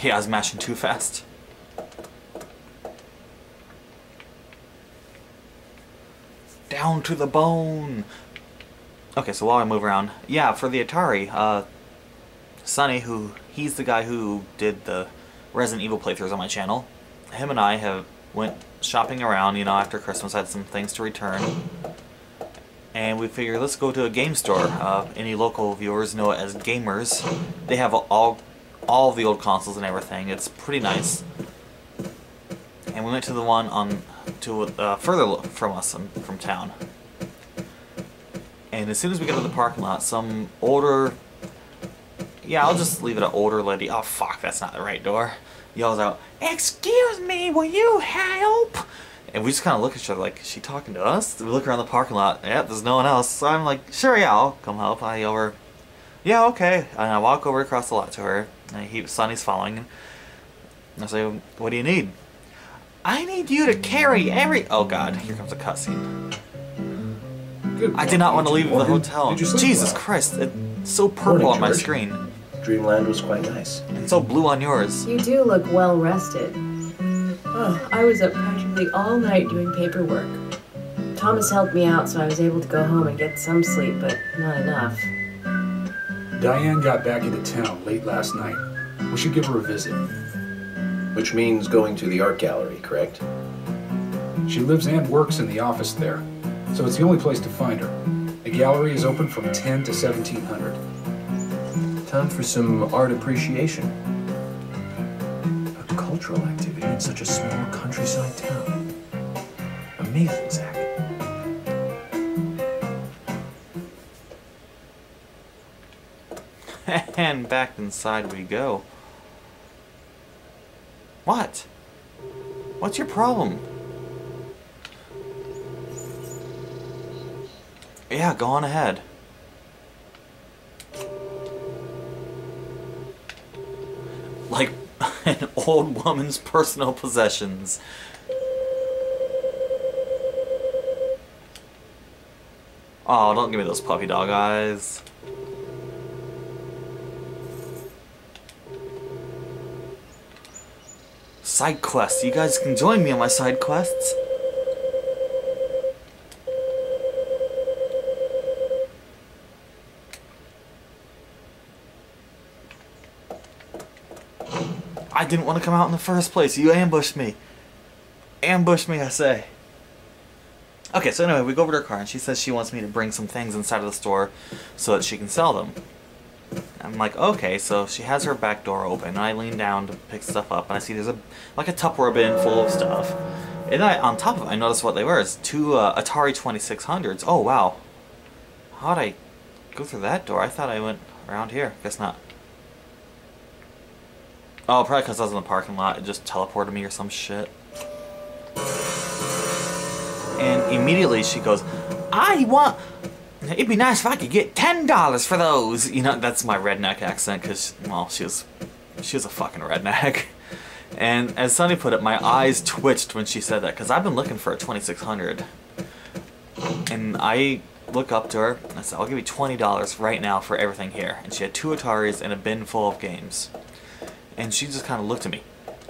Yeah, I was mashing too fast. Down to the bone. Okay, so while I move around, yeah, for the Atari, Sonny, he's the guy who did the Resident Evil playthroughs on my channel. Him and I went shopping around, you know, after Christmas, had some things to return. And we figured, let's go to a game store. Any local viewers know it as Gamers. They have all of the old consoles and everything. It's pretty nice. And we went to the one further from us, from town. And as soon as we get to the parking lot, some older... Yeah, I'll just leave it an older lady. Oh, fuck, that's not the right door. Yells out, "Excuse me, will you help?" And we just kind of look at each other like, is she talking to us? We look around the parking lot. Yep, there's no one else. So I'm like, sure, yeah, I'll come help. I yell over, yeah, okay. And I walk over across the lot to her. And Sonny's following. And I say, what do you need? I need you to carry every... Oh, God, here comes a cutscene. I did not want to leave the hotel. Jesus Christ, it's so purple on my screen. Dreamland was quite nice. And so blue on yours. You do look well rested. Oh, I was up practically all night doing paperwork. Thomas helped me out, so I was able to go home and get some sleep, but not enough. Diane got back into town late last night. We should give her a visit. Which means going to the art gallery, correct? She lives and works in the office there, so it's the only place to find her. The gallery is open from 10 to 1700. Time for some art appreciation. A cultural activity in such a small countryside town. Amazing, Zach. And back inside we go. What? What's your problem? Yeah, go on ahead. Like an old woman's personal possessions. Oh, don't give me those puppy dog eyes. Side quests. You guys can join me on my side quests. I didn't want to come out in the first place. You ambushed me. Ambushed me, I say. Okay, so anyway, we go over to her car and she says she wants me to bring some things inside of the store so that she can sell them. I'm like, okay, so she has her back door open and I lean down to pick stuff up and I see there's like a Tupperware bin full of stuff. And on top of it, I noticed what they were. It's two Atari 2600s. Oh, wow. How'd I go through that door? I thought I went around here. Guess not. Oh, probably because I was in the parking lot. It just teleported me or some shit. And immediately she goes, it'd be nice if I could get $10 for those. You know, that's my redneck accent because, well, she was a fucking redneck. And as Sonny put it, my eyes twitched when she said that because I've been looking for a 2600. And I look up to her and I said, I'll give you $20 right now for everything here. And she had 2 Ataris and a bin full of games. And she just kind of looked at me.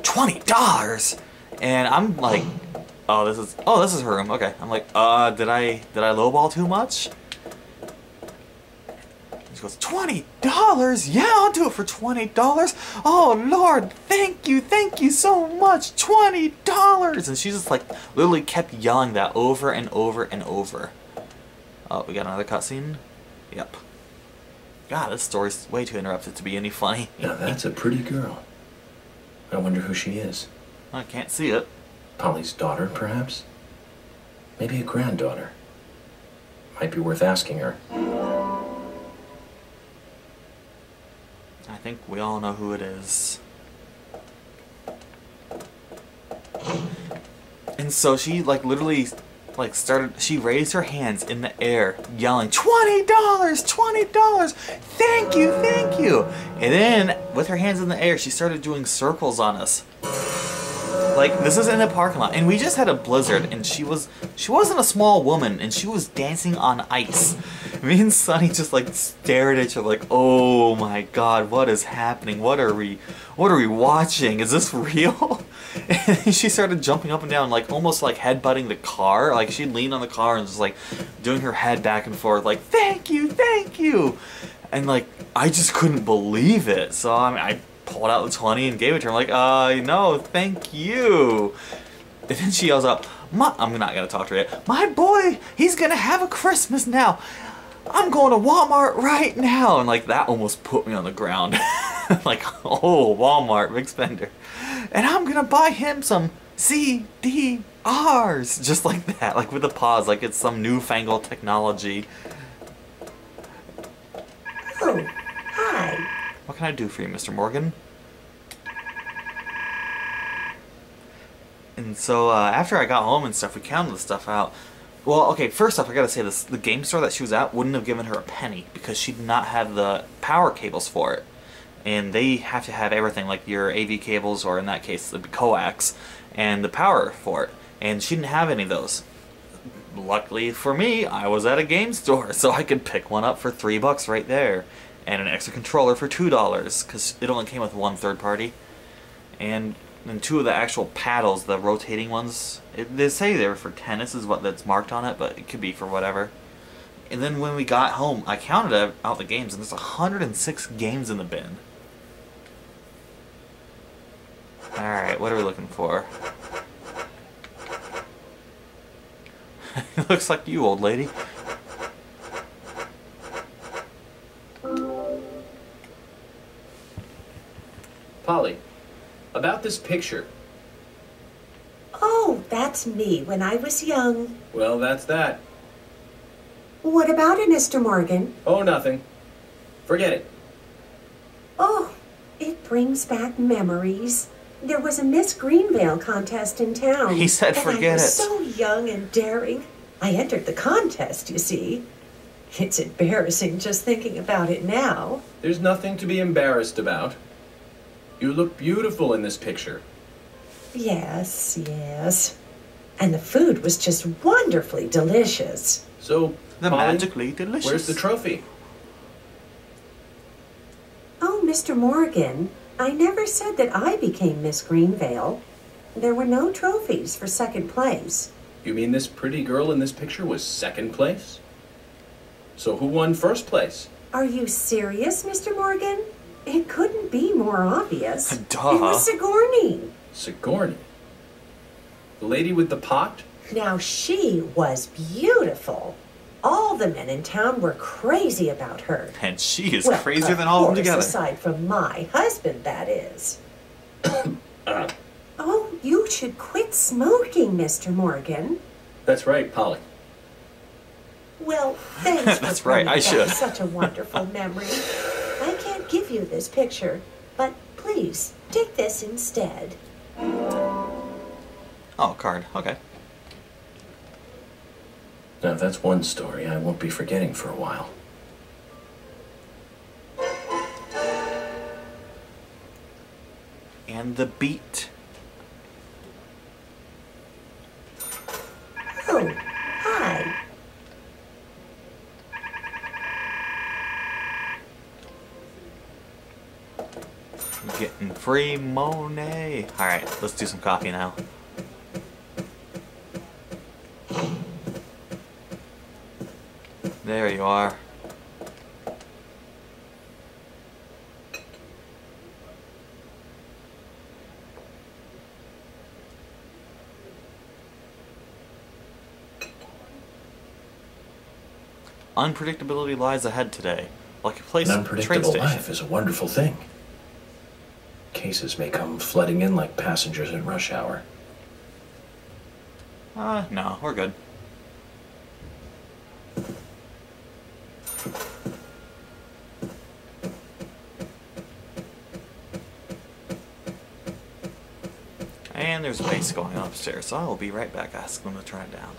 $20? And I'm like, oh, this is her room. Okay. I'm like, did I lowball too much? She goes, $20? Yeah, I'll do it for $20. Oh, Lord, thank you so much. $20. And she just like literally kept yelling that over and over and over. Oh, we got another cutscene? Yep. God, this story's way too interrupted to be any funny. Now that's a pretty girl. I wonder who she is. I can't see it. Polly's daughter, perhaps? Maybe a granddaughter. Might be worth asking her. I think we all know who it is. And so she like literally she raised her hands in the air yelling, $20, $20, thank you. And then with her hands in the air she started doing circles on us. Like, this is in a parking lot, and we just had a blizzard, and she wasn't a small woman, and she was dancing on ice. Me and Sunny just like stared at each other like, oh my god, what is happening? What are we watching? Is this real? And she started jumping up and down, like almost like headbutting the car. Like she'd lean on the car and just like doing her head back and forth, like, thank you, thank you. And like, I just couldn't believe it. So I pulled out the 20 and gave it to her. I'm like, no, thank you. And then she yells out, I'm not gonna talk to her yet. My boy, he's gonna have a Christmas now. I'm going to Walmart right now. And like, that almost put me on the ground. Like, oh, Walmart, big spender. And I'm gonna buy him some CDRs. Just like that, like with a pause, like it's some newfangled technology. Oh, hi. What can I do for you, Mr. Morgan? And so after I got home and stuff, we counted the stuff out. Well, okay, first off, I gotta say this. The game store that she was at wouldn't have given her a penny because she did not have the power cables for it. And they have to have everything, like your AV cables, or in that case, the coax, and the power for it. And she didn't have any of those. Luckily for me, I was at a game store, so I could pick one up for $3 right there. And an extra controller for $2, because it only came with one third party. And then 2 of the actual paddles, the rotating ones, they say they were for tennis is what that's marked on it, but it could be for whatever. And then when we got home, I counted out the games, and there's 106 games in the bin. Alright, what are we looking for? It looks like you, old lady. Polly, about this picture. Oh, that's me when I was young. Well, that's that. What about it, Mr. Morgan? Oh, nothing. Forget it. Oh, it brings back memories. There was a Miss Greenvale contest in town. He said forget and I was it. so young and daring. I entered the contest, you see. It's embarrassing just thinking about it now. There's nothing to be embarrassed about. You look beautiful in this picture. Yes, yes. And the food was just wonderfully delicious. So, The Polly, magically delicious. where's the trophy? Oh, Mr. Morgan, I never said that I became Miss Greenvale. There were no trophies for second place. You mean this pretty girl in this picture was second place? So who won first place? Are you serious, Mr. Morgan? It couldn't be more obvious. Duh. It was Sigourney. Sigourney. The lady with the pot? Now, she was beautiful. All the men in town were crazy about her. And she is Well, crazier than all of them together. aside from my husband, that is. Oh, you should quit smoking, Mr. Morgan. That's right, Polly. Well, thanks That's for right, bringing I should. back such a wonderful memory. I can't give you this picture, but please, take this instead. Oh, card. Okay. Now, that's one story I won't be forgetting for a while. And the beat. Oh, hi. Getting free money. Alright, let's do some coffee now. There you are. Unpredictability lies ahead today. Like a place An at the train unpredictable station. life is a wonderful thing. Cases may come flooding in like passengers in rush hour. No, we're good. And there's a base going upstairs, so I will be right back. Ask them to turn it down.